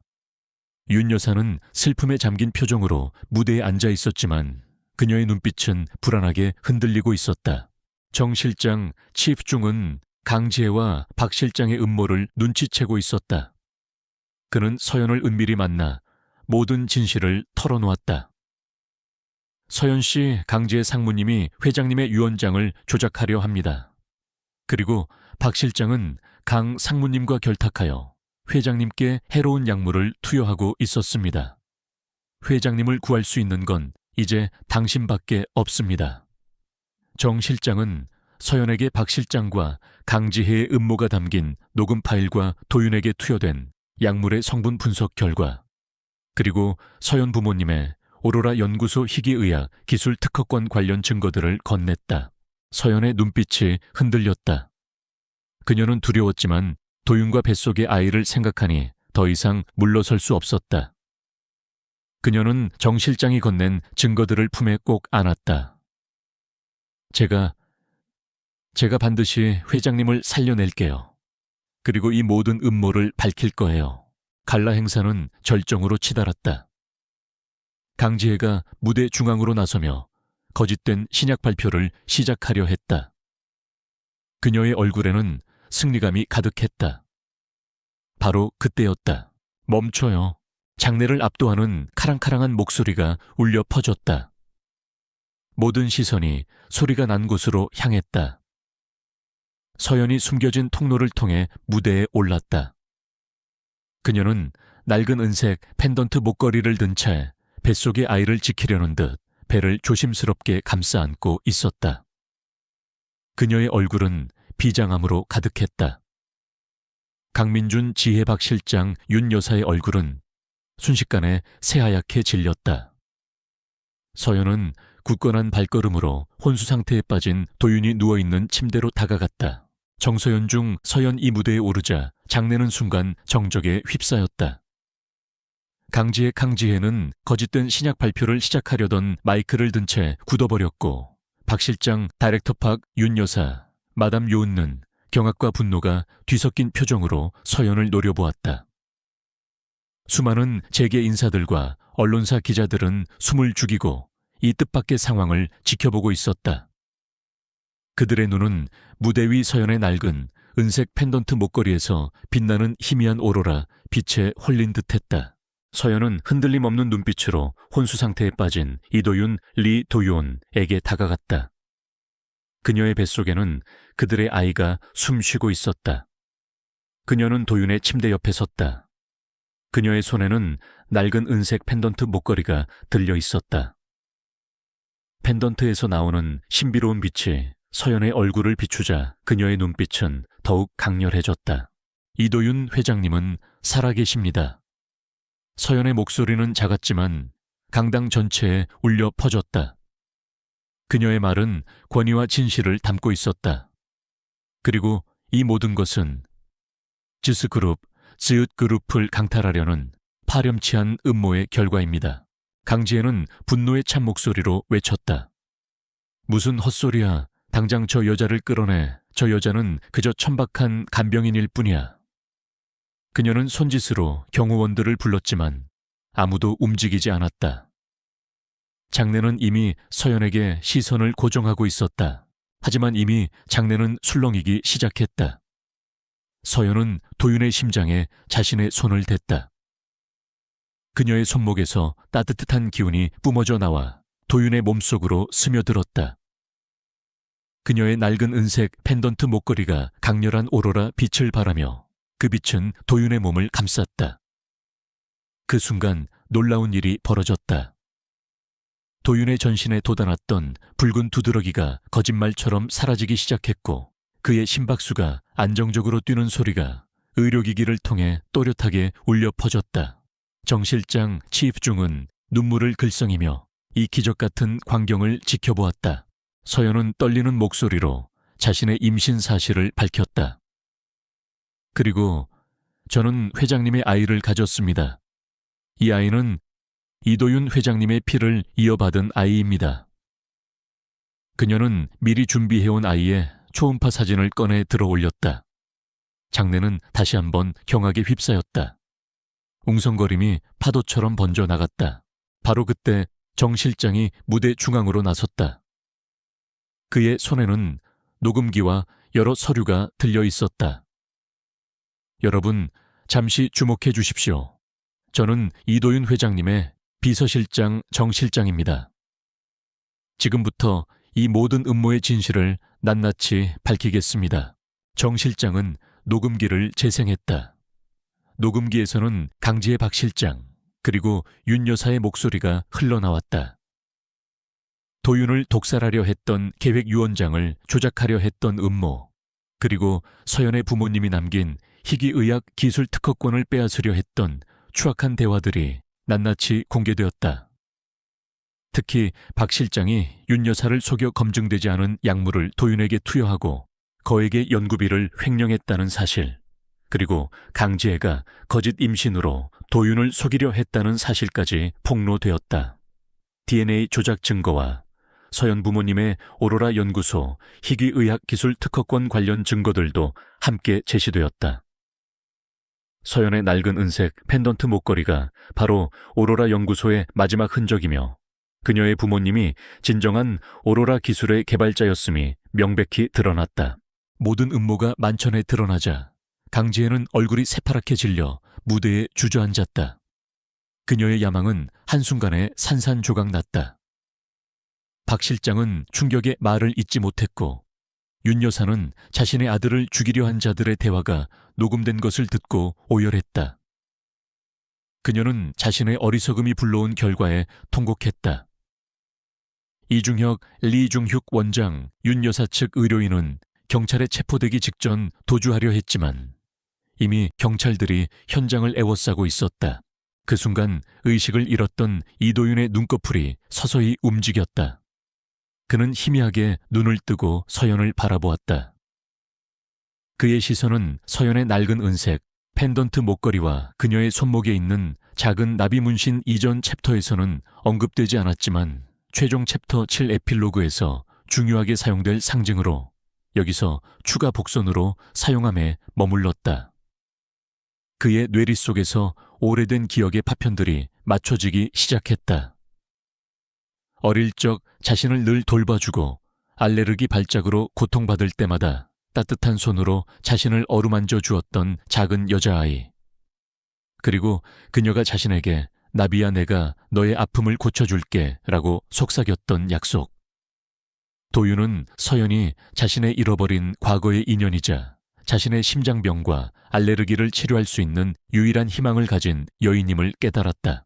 윤 여사는 슬픔에 잠긴 표정으로 무대에 앉아 있었지만 그녀의 눈빛은 불안하게 흔들리고 있었다. 정 실장, 치프 중은 강지혜와 박 실장의 음모를 눈치채고 있었다. 그는 서연을 은밀히 만나 모든 진실을 털어놓았다. 서연 씨, 강지혜 상무님이 회장님의 유언장을 조작하려 합니다. 그리고 박 실장은 강 상무님과 결탁하여 회장님께 해로운 약물을 투여하고 있었습니다. 회장님을 구할 수 있는 건 이제 당신밖에 없습니다. 정 실장은 서연에게 박 실장과 강지혜의 음모가 담긴 녹음 파일과 도윤에게 투여된 약물의 성분 분석 결과, 그리고 서연 부모님의 오로라 연구소 희귀의학 기술 특허권 관련 증거들을 건넸다. 서연의 눈빛이 흔들렸다. 그녀는 두려웠지만 도윤과 뱃속의 아이를 생각하니 더 이상 물러설 수 없었다. 그녀는 정 실장이 건넨 증거들을 품에 꼭 안았다. 제가 반드시 회장님을 살려낼게요. 그리고 이 모든 음모를 밝힐 거예요. 갈라 행사는 절정으로 치달았다. 강지혜가 무대 중앙으로 나서며 거짓된 신약 발표를 시작하려 했다. 그녀의 얼굴에는 승리감이 가득했다. 바로 그때였다. 멈춰요. 장례를 압도하는 카랑카랑한 목소리가 울려 퍼졌다. 모든 시선이 소리가 난 곳으로 향했다. 서연이 숨겨진 통로를 통해 무대에 올랐다. 그녀는 낡은 은색 펜던트 목걸이를 든 채 뱃속의 아이를 지키려는 듯 배를 조심스럽게 감싸 안고 있었다. 그녀의 얼굴은 비장함으로 가득했다. 강민준 지혜 박 실장 윤 여사의 얼굴은 순식간에 새하얗게 질렸다. 서연은 굳건한 발걸음으로 혼수 상태에 빠진 도윤이 누워있는 침대로 다가갔다. 정서연 중 서연 이 무대에 오르자 장내는 순간 정적에 휩싸였다. 강지혜는 거짓된 신약 발표를 시작하려던 마이크를 든 채 굳어버렸고, 박 실장, 다이렉터 팍, 윤 여사, 마담 요은는 경악과 분노가 뒤섞인 표정으로 서연을 노려보았다. 수많은 재계 인사들과 언론사 기자들은 숨을 죽이고 이 뜻밖의 상황을 지켜보고 있었다. 그들의 눈은 무대 위 서연의 낡은 은색 펜던트 목걸이에서 빛나는 희미한 오로라 빛에 홀린 듯했다. 서연은 흔들림 없는 눈빛으로 혼수 상태에 빠진 이도윤, 리 도윤에게 다가갔다. 그녀의 뱃속에는 그들의 아이가 숨쉬고 있었다. 그녀는 도윤의 침대 옆에 섰다. 그녀의 손에는 낡은 은색 펜던트 목걸이가 들려 있었다. 펜던트에서 나오는 신비로운 빛이 서연의 얼굴을 비추자 그녀의 눈빛은 더욱 강렬해졌다. 이도윤 회장님은 살아계십니다. 서연의 목소리는 작았지만 강당 전체에 울려 퍼졌다. 그녀의 말은 권위와 진실을 담고 있었다. 그리고 이 모든 것은 지스그룹, 지읒그룹을 강탈하려는 파렴치한 음모의 결과입니다. 강지혜는 분노에 찬 목소리로 외쳤다. 무슨 헛소리야. 당장 저 여자를 끌어내. 저 여자는 그저 천박한 간병인일 뿐이야. 그녀는 손짓으로 경호원들을 불렀지만 아무도 움직이지 않았다. 장내는 이미 서연에게 시선을 고정하고 있었다. 하지만 이미 장내는 술렁이기 시작했다. 서연은 도윤의 심장에 자신의 손을 댔다. 그녀의 손목에서 따뜻한 기운이 뿜어져 나와 도윤의 몸속으로 스며들었다. 그녀의 낡은 은색 펜던트 목걸이가 강렬한 오로라 빛을 발하며 그 빛은 도윤의 몸을 감쌌다. 그 순간 놀라운 일이 벌어졌다. 도윤의 전신에 돋아났던 붉은 두드러기가 거짓말처럼 사라지기 시작했고, 그의 심박수가 안정적으로 뛰는 소리가 의료기기를 통해 또렷하게 울려 퍼졌다. 정 실장, 치프 중은 눈물을 글썽이며 이 기적 같은 광경을 지켜보았다. 서연은 떨리는 목소리로 자신의 임신 사실을 밝혔다. 그리고 저는 회장님의 아이를 가졌습니다. 이 아이는 이도윤 회장님의 피를 이어받은 아이입니다. 그녀는 미리 준비해온 아이의 초음파 사진을 꺼내 들어 올렸다. 장내는 다시 한번 경악에 휩싸였다. 웅성거림이 파도처럼 번져 나갔다. 바로 그때 정 실장이 무대 중앙으로 나섰다. 그의 손에는 녹음기와 여러 서류가 들려 있었다. 여러분, 잠시 주목해 주십시오. 저는 이도윤 회장님의 비서실장 정 실장입니다. 지금부터 이 모든 음모의 진실을 낱낱이 밝히겠습니다. 정 실장은 녹음기를 재생했다. 녹음기에서는 강지의 박 실장, 그리고 윤 여사의 목소리가 흘러나왔다. 도윤을 독살하려 했던 계획유언장을 조작하려 했던 음모, 그리고 서연의 부모님이 남긴 희귀의학 기술 특허권을 빼앗으려 했던 추악한 대화들이 낱낱이 공개되었다. 특히 박 실장이 윤 여사를 속여 검증되지 않은 약물을 도윤에게 투여하고 거액의 연구비를 횡령했다는 사실, 그리고 강지혜가 거짓 임신으로 도윤을 속이려 했다는 사실까지 폭로되었다. DNA 조작 증거와 서연 부모님의 오로라 연구소 희귀의학 기술 특허권 관련 증거들도 함께 제시되었다. 서연의 낡은 은색 펜던트 목걸이가 바로 오로라 연구소의 마지막 흔적이며 그녀의 부모님이 진정한 오로라 기술의 개발자였음이 명백히 드러났다. 모든 음모가 만천에 드러나자 강지혜는 얼굴이 새파랗게 질려 무대에 주저앉았다. 그녀의 야망은 한순간에 산산조각났다. 박 실장은 충격에 말을 잇지 못했고 윤 여사는 자신의 아들을 죽이려 한 자들의 대화가 녹음된 것을 듣고 오열했다. 그녀는 자신의 어리석음이 불러온 결과에 통곡했다. 이중혁, 리중혁 원장, 윤 여사 측 의료인은 경찰에 체포되기 직전 도주하려 했지만 이미 경찰들이 현장을 에워싸고 있었다. 그 순간 의식을 잃었던 이도윤의 눈꺼풀이 서서히 움직였다. 그는 희미하게 눈을 뜨고 서연을 바라보았다. 그의 시선은 서연의 낡은 은색, 펜던트 목걸이와 그녀의 손목에 있는 작은 나비 문신 이전 챕터에서는 언급되지 않았지만 최종 챕터 7 에필로그에서 중요하게 사용될 상징으로 여기서 추가 복선으로 사용함에 머물렀다. 그의 뇌리 속에서 오래된 기억의 파편들이 맞춰지기 시작했다. 어릴 적 자신을 늘 돌봐주고 알레르기 발작으로 고통받을 때마다 따뜻한 손으로 자신을 어루만져 주었던 작은 여자아이. 그리고 그녀가 자신에게 나비야 내가 너의 아픔을 고쳐줄게 라고 속삭였던 약속. 도윤은 서연이 자신의 잃어버린 과거의 인연이자 자신의 심장병과 알레르기를 치료할 수 있는 유일한 희망을 가진 여인임을 깨달았다.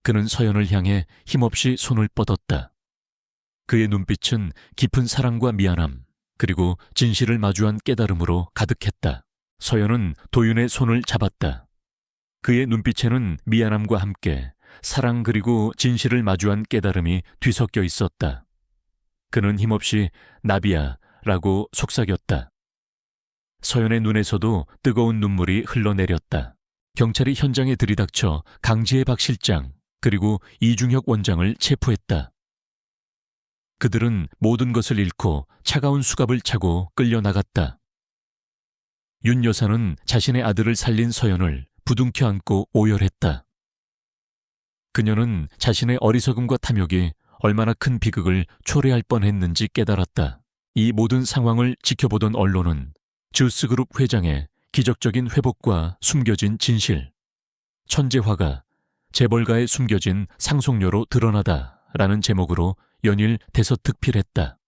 그는 서연을 향해 힘없이 손을 뻗었다. 그의 눈빛은 깊은 사랑과 미안함, 그리고 진실을 마주한 깨달음으로 가득했다. 서연은 도윤의 손을 잡았다. 그의 눈빛에는 미안함과 함께 사랑 그리고 진실을 마주한 깨달음이 뒤섞여 있었다. 그는 힘없이 나비야 라고 속삭였다. 서연의 눈에서도 뜨거운 눈물이 흘러내렸다. 경찰이 현장에 들이닥쳐 강지혜 박 실장 그리고 이중혁 원장을 체포했다. 그들은 모든 것을 잃고 차가운 수갑을 차고 끌려나갔다. 윤 여사는 자신의 아들을 살린 서연을 부둥켜 안고 오열했다. 그녀는 자신의 어리석음과 탐욕이 얼마나 큰 비극을 초래할 뻔했는지 깨달았다. 이 모든 상황을 지켜보던 언론은 주스그룹 회장의 기적적인 회복과 숨겨진 진실, 천재화가 재벌가에 숨겨진 상속료로 드러나다라는 제목으로 연일 대서특필했다.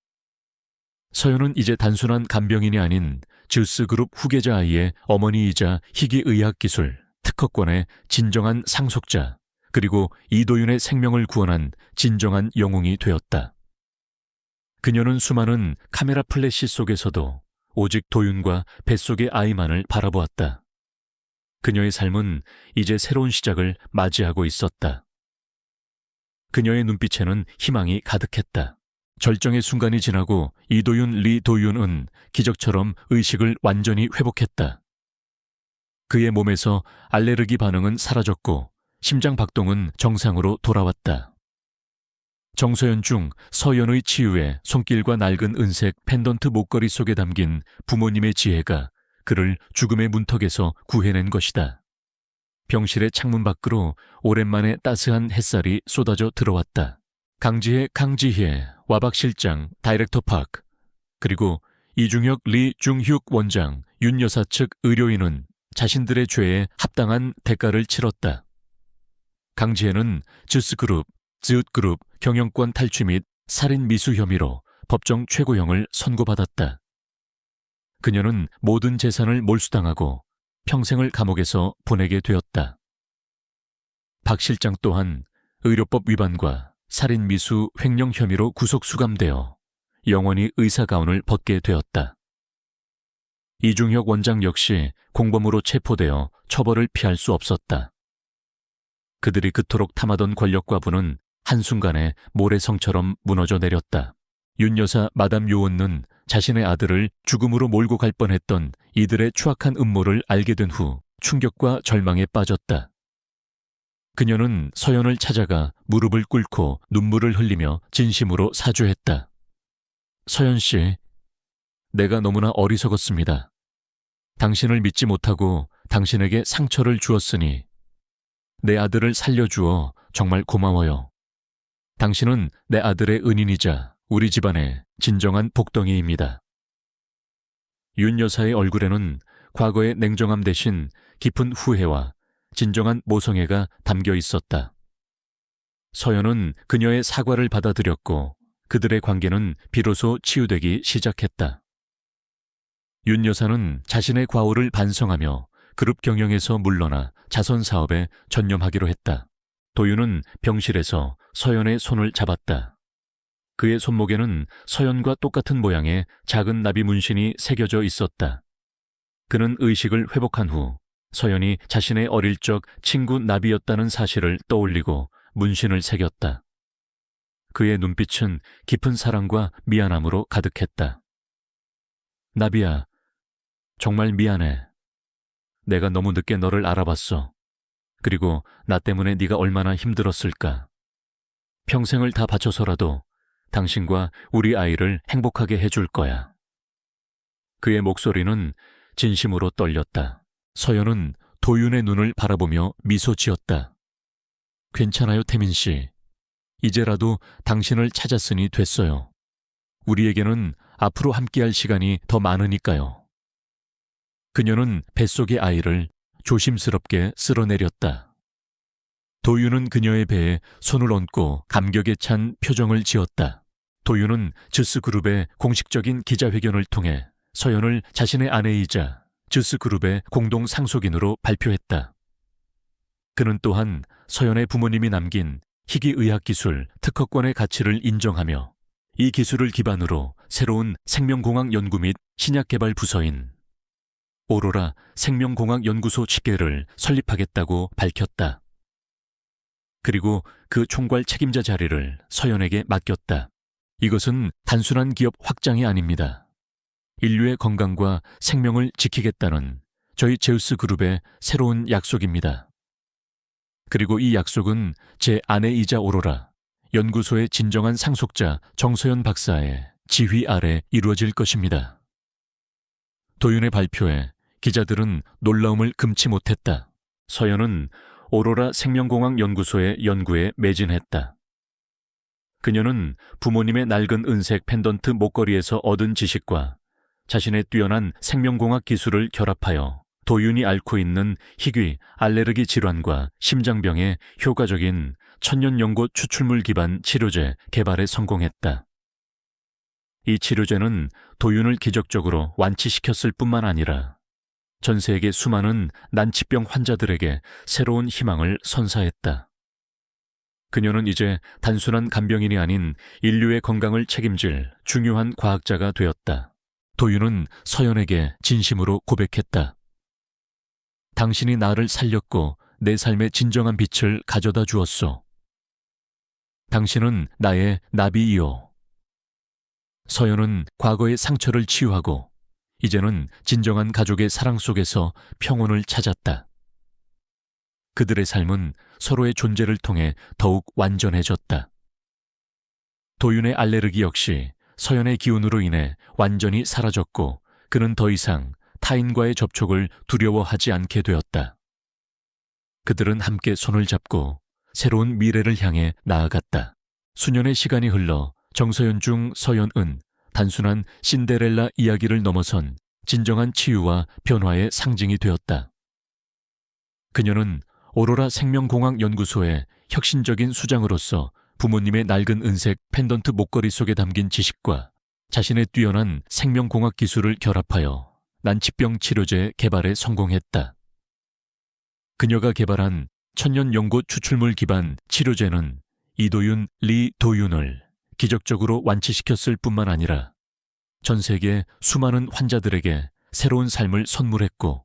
서연은 이제 단순한 간병인이 아닌 주스그룹 후계자 아이의 어머니이자 희귀의학기술 특허권의 진정한 상속자, 그리고 이도윤의 생명을 구원한 진정한 영웅이 되었다. 그녀는 수많은 카메라 플래시 속에서도 오직 도윤과 뱃속의 아이만을 바라보았다. 그녀의 삶은 이제 새로운 시작을 맞이하고 있었다. 그녀의 눈빛에는 희망이 가득했다. 절정의 순간이 지나고 이도윤 리도윤은 기적처럼 의식을 완전히 회복했다. 그의 몸에서 알레르기 반응은 사라졌고 심장 박동은 정상으로 돌아왔다. 정서연 중 서연의 치유에 손길과 낡은 은색 펜던트 목걸이 속에 담긴 부모님의 지혜가 그를 죽음의 문턱에서 구해낸 것이다. 병실의 창문 밖으로 오랜만에 따스한 햇살이 쏟아져 들어왔다. 강지혜, 와박 실장, 다이렉터 파크, 그리고 이중혁, 리중휴 원장, 윤 여사 측 의료인은 자신들의 죄에 합당한 대가를 치렀다. 강지혜는 즈스그룹, 즈읒그룹 경영권 탈취 및 살인 미수 혐의로 법정 최고형을 선고받았다. 그녀는 모든 재산을 몰수당하고 평생을 감옥에서 보내게 되었다. 박 실장 또한 의료법 위반과 살인 미수 횡령 혐의로 구속 수감되어 영원히 의사 가운을 벗게 되었다. 이중혁 원장 역시 공범으로 체포되어 처벌을 피할 수 없었다. 그들이 그토록 탐하던 권력과 부는 한순간에 모래성처럼 무너져 내렸다. 윤 여사 마담 요원은 자신의 아들을 죽음으로 몰고 갈 뻔했던 이들의 추악한 음모를 알게 된 후 충격과 절망에 빠졌다. 그녀는 서연을 찾아가 무릎을 꿇고 눈물을 흘리며 진심으로 사죄했다. 서연 씨, 내가 너무나 어리석었습니다. 당신을 믿지 못하고 당신에게 상처를 주었으니 내 아들을 살려주어 정말 고마워요. 당신은 내 아들의 은인이자 우리 집안의 진정한 복덩이입니다. 윤 여사의 얼굴에는 과거의 냉정함 대신 깊은 후회와 진정한 모성애가 담겨 있었다. 서연은 그녀의 사과를 받아들였고 그들의 관계는 비로소 치유되기 시작했다. 윤 여사는 자신의 과오를 반성하며 그룹 경영에서 물러나 자선 사업에 전념하기로 했다. 도윤은 병실에서 서연의 손을 잡았다. 그의 손목에는 서연과 똑같은 모양의 작은 나비 문신이 새겨져 있었다. 그는 의식을 회복한 후 서연이 자신의 어릴 적 친구 나비였다는 사실을 떠올리고 문신을 새겼다. 그의 눈빛은 깊은 사랑과 미안함으로 가득했다. 나비야, 정말 미안해. 내가 너무 늦게 너를 알아봤어. 그리고 나 때문에 네가 얼마나 힘들었을까. 평생을 다 바쳐서라도 당신과 우리 아이를 행복하게 해줄 거야. 그의 목소리는 진심으로 떨렸다. 서연은 도윤의 눈을 바라보며 미소 지었다. 괜찮아요, 태민 씨. 이제라도 당신을 찾았으니 됐어요. 우리에게는 앞으로 함께할 시간이 더 많으니까요. 그녀는 뱃속의 아이를 조심스럽게 쓸어내렸다. 도윤은 그녀의 배에 손을 얹고 감격에 찬 표정을 지었다. 도윤은 즈스그룹의 공식적인 기자회견을 통해 서연을 자신의 아내이자 즈스그룹의 공동 상속인으로 발표했다. 그는 또한 서연의 부모님이 남긴 희귀의학기술 특허권의 가치를 인정하며 이 기술을 기반으로 새로운 생명공학 연구 및 신약개발 부서인 오로라 생명공학연구소 직계를 설립하겠다고 밝혔다. 그리고 그 총괄 책임자 자리를 서연에게 맡겼다. 이것은 단순한 기업 확장이 아닙니다. 인류의 건강과 생명을 지키겠다는 저희 제우스 그룹의 새로운 약속입니다. 그리고 이 약속은 제 아내이자 오로라, 연구소의 진정한 상속자 정서연 박사의 지휘 아래 이루어질 것입니다. 도윤의 발표에 기자들은 놀라움을 금치 못했다. 서연은 오로라 생명공학 연구소의 연구에 매진했다. 그녀는 부모님의 낡은 은색 펜던트 목걸이에서 얻은 지식과 자신의 뛰어난 생명공학 기술을 결합하여 도윤이 앓고 있는 희귀, 알레르기 질환과 심장병에 효과적인 천연연고 추출물 기반 치료제 개발에 성공했다. 이 치료제는 도윤을 기적적으로 완치시켰을 뿐만 아니라 전 세계 수많은 난치병 환자들에게 새로운 희망을 선사했다. 그녀는 이제 단순한 간병인이 아닌 인류의 건강을 책임질 중요한 과학자가 되었다. 도윤은 서연에게 진심으로 고백했다. 당신이 나를 살렸고 내 삶의 진정한 빛을 가져다 주었소. 당신은 나의 나비이요. 서연은 과거의 상처를 치유하고 이제는 진정한 가족의 사랑 속에서 평온을 찾았다. 그들의 삶은 서로의 존재를 통해 더욱 완전해졌다. 도윤의 알레르기 역시 서연의 기운으로 인해 완전히 사라졌고 그는 더 이상 타인과의 접촉을 두려워하지 않게 되었다. 그들은 함께 손을 잡고 새로운 미래를 향해 나아갔다. 수년의 시간이 흘러 정서연 중 서연은 단순한 신데렐라 이야기를 넘어선 진정한 치유와 변화의 상징이 되었다. 그녀는 오로라 생명공학 연구소의 혁신적인 수장으로서 부모님의 낡은 은색 펜던트 목걸이 속에 담긴 지식과 자신의 뛰어난 생명공학 기술을 결합하여 난치병 치료제 개발에 성공했다. 그녀가 개발한 천연 연고 추출물 기반 치료제는 이도윤, 리도윤을 기적적으로 완치시켰을 뿐만 아니라 전 세계 수많은 환자들에게 새로운 삶을 선물했고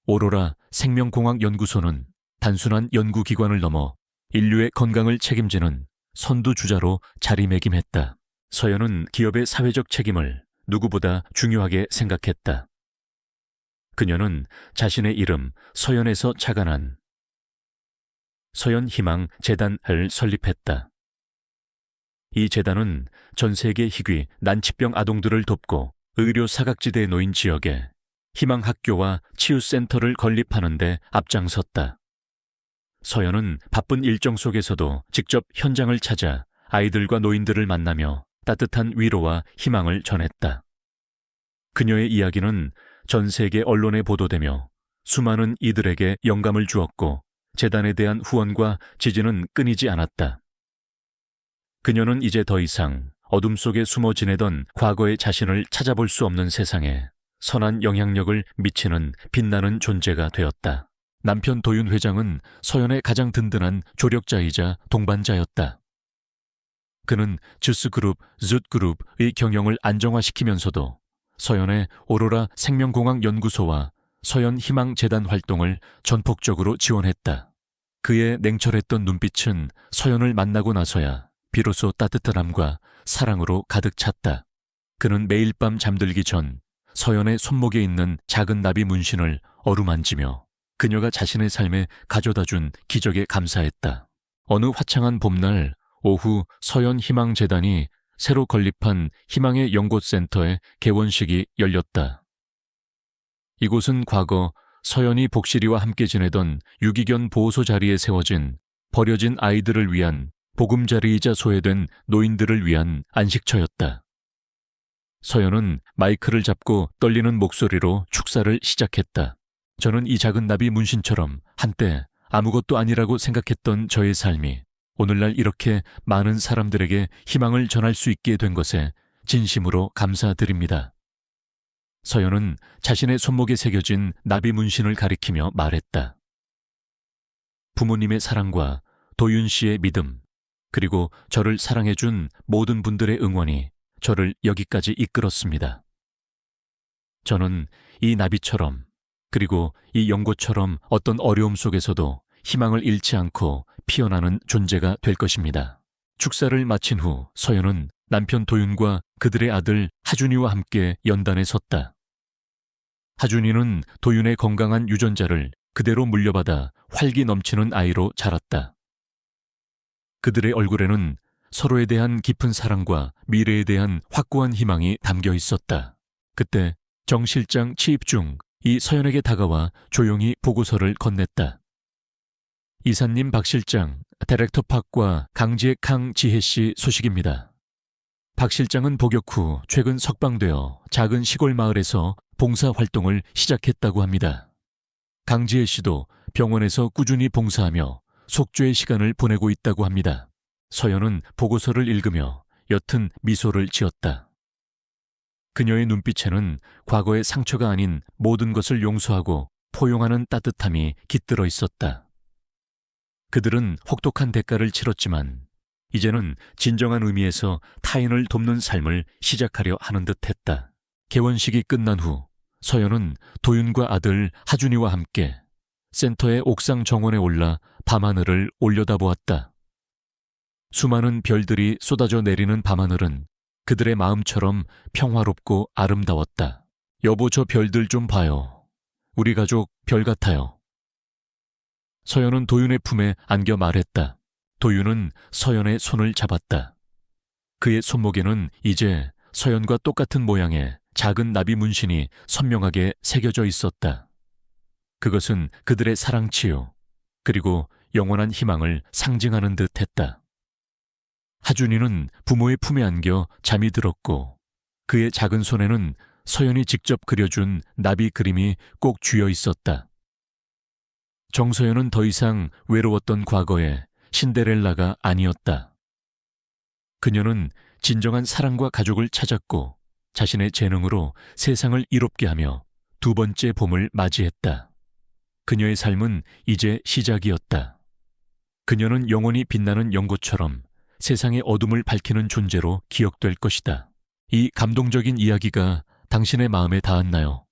오로라 생명공학 연구소는 단순한 연구기관을 넘어 인류의 건강을 책임지는 선두주자로 자리매김했다. 서연은 기업의 사회적 책임을 누구보다 중요하게 생각했다. 그녀는 자신의 이름 서연에서 착안한 서연희망재단을 설립했다. 이 재단은 전 세계 희귀 난치병 아동들을 돕고 의료 사각지대에 놓인 지역에 희망학교와 치유센터를 건립하는 데 앞장섰다. 서연은 바쁜 일정 속에서도 직접 현장을 찾아 아이들과 노인들을 만나며 따뜻한 위로와 희망을 전했다. 그녀의 이야기는 전 세계 언론에 보도되며 수많은 이들에게 영감을 주었고 재단에 대한 후원과 지지는 끊이지 않았다. 그녀는 이제 더 이상 어둠 속에 숨어 지내던 과거의 자신을 찾아볼 수 없는 세상에 선한 영향력을 미치는 빛나는 존재가 되었다. 남편 도윤 회장은 서연의 가장 든든한 조력자이자 동반자였다. 그는 주스그룹, 쯧그룹의 경영을 안정화시키면서도 서연의 오로라 생명공학 연구소와 서연희망재단 활동을 전폭적으로 지원했다. 그의 냉철했던 눈빛은 서연을 만나고 나서야 비로소 따뜻함과 사랑으로 가득 찼다. 그는 매일 밤 잠들기 전 서연의 손목에 있는 작은 나비 문신을 어루만지며 그녀가 자신의 삶에 가져다준 기적에 감사했다. 어느 화창한 봄날 오후 서연희망재단이 새로 건립한 희망의 연꽃센터의 개원식이 열렸다. 이곳은 과거 서연이 복실이와 함께 지내던 유기견 보호소 자리에 세워진 버려진 아이들을 위한 보금자리이자 소외된 노인들을 위한 안식처였다. 서연은 마이크를 잡고 떨리는 목소리로 축사를 시작했다. 저는 이 작은 나비 문신처럼 한때 아무것도 아니라고 생각했던 저의 삶이 오늘날 이렇게 많은 사람들에게 희망을 전할 수 있게 된 것에 진심으로 감사드립니다. 서연은 자신의 손목에 새겨진 나비 문신을 가리키며 말했다. 부모님의 사랑과 도윤 씨의 믿음, 그리고 저를 사랑해준 모든 분들의 응원이 저를 여기까지 이끌었습니다. 저는 이 나비처럼 그리고 이 연꽃처럼 어떤 어려움 속에서도 희망을 잃지 않고 피어나는 존재가 될 것입니다. 축사를 마친 후 서연은 남편 도윤과 그들의 아들 하준이와 함께 연단에 섰다. 하준이는 도윤의 건강한 유전자를 그대로 물려받아 활기 넘치는 아이로 자랐다. 그들의 얼굴에는 서로에 대한 깊은 사랑과 미래에 대한 확고한 희망이 담겨 있었다. 그때 정 실장 취입 중 이 서연에게 다가와 조용히 보고서를 건넸다. 이사님 박 실장, 다이렉터 팍과 강지혜 강지혜 씨 소식입니다. 박 실장은 복역 후 최근 석방되어 작은 시골 마을에서 봉사활동을 시작했다고 합니다. 강지혜 씨도 병원에서 꾸준히 봉사하며 속죄의 시간을 보내고 있다고 합니다. 서연은 보고서를 읽으며 옅은 미소를 지었다. 그녀의 눈빛에는 과거의 상처가 아닌 모든 것을 용서하고 포용하는 따뜻함이 깃들어 있었다. 그들은 혹독한 대가를 치렀지만 이제는 진정한 의미에서 타인을 돕는 삶을 시작하려 하는 듯했다. 개원식이 끝난 후 서연은 도윤과 아들 하준이와 함께 센터의 옥상 정원에 올라 밤하늘을 올려다보았다. 수많은 별들이 쏟아져 내리는 밤하늘은 그들의 마음처럼 평화롭고 아름다웠다. 여보, 저 별들 좀 봐요. 우리 가족 별 같아요. 서연은 도윤의 품에 안겨 말했다. 도윤은 서연의 손을 잡았다. 그의 손목에는 이제 서연과 똑같은 모양의 작은 나비 문신이 선명하게 새겨져 있었다. 그것은 그들의 사랑치유, 그리고 영원한 희망을 상징하는 듯 했다. 하준이는 부모의 품에 안겨 잠이 들었고 그의 작은 손에는 서연이 직접 그려준 나비 그림이 꼭 쥐어 있었다. 정서연은 더 이상 외로웠던 과거의 신데렐라가 아니었다. 그녀는 진정한 사랑과 가족을 찾았고 자신의 재능으로 세상을 이롭게 하며 두 번째 봄을 맞이했다. 그녀의 삶은 이제 시작이었다. 그녀는 영원히 빛나는 연꽃처럼 세상의 어둠을 밝히는 존재로 기억될 것이다. 이 감동적인 이야기가 당신의 마음에 닿았나요?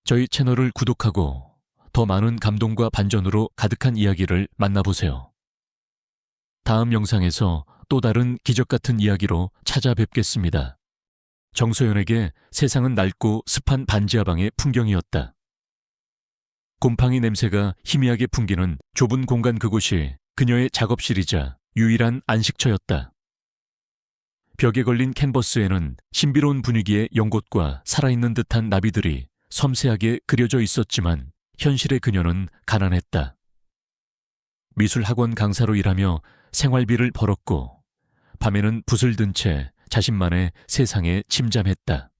저희 채널을 구독하고 더 많은 감동과 반전으로 가득한 이야기를 만나보세요. 다음 영상에서 또 다른 기적 같은 이야기로 찾아뵙겠습니다. 정소연에게 세상은 낡고 습한 반지하방의 풍경이었다. 곰팡이 냄새가 희미하게 풍기는 좁은 공간 그곳이 그녀의 작업실이자 유일한 안식처였다. 벽에 걸린 캔버스에는 신비로운 분위기의 연꽃과 살아있는 듯한 나비들이 섬세하게 그려져 있었지만 현실의 그녀는 가난했다. 미술학원 강사로 일하며 생활비를 벌었고 밤에는 붓을 든 채 자신만의 세상에 침잠했다.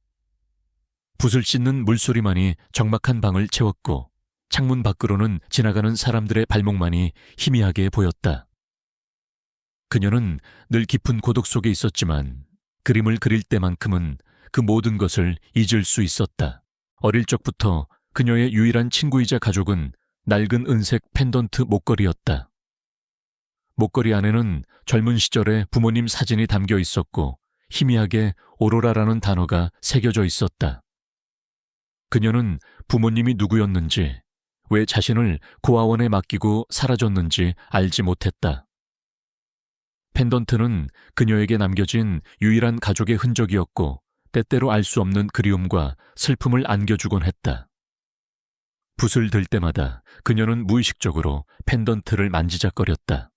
붓을 씻는 물소리만이 적막한 방을 채웠고 창문 밖으로는 지나가는 사람들의 발목만이 희미하게 보였다. 그녀는 늘 깊은 고독 속에 있었지만 그림을 그릴 때만큼은 그 모든 것을 잊을 수 있었다. 어릴 적부터 그녀의 유일한 친구이자 가족은 낡은 은색 펜던트 목걸이였다. 목걸이 안에는 젊은 시절의 부모님 사진이 담겨 있었고 희미하게 오로라라는 단어가 새겨져 있었다. 그녀는 부모님이 누구였는지, 왜 자신을 고아원에 맡기고 사라졌는지 알지 못했다. 펜던트는 그녀에게 남겨진 유일한 가족의 흔적이었고 때때로 알 수 없는 그리움과 슬픔을 안겨주곤 했다. 붓을 들 때마다 그녀는 무의식적으로 펜던트를 만지작거렸다.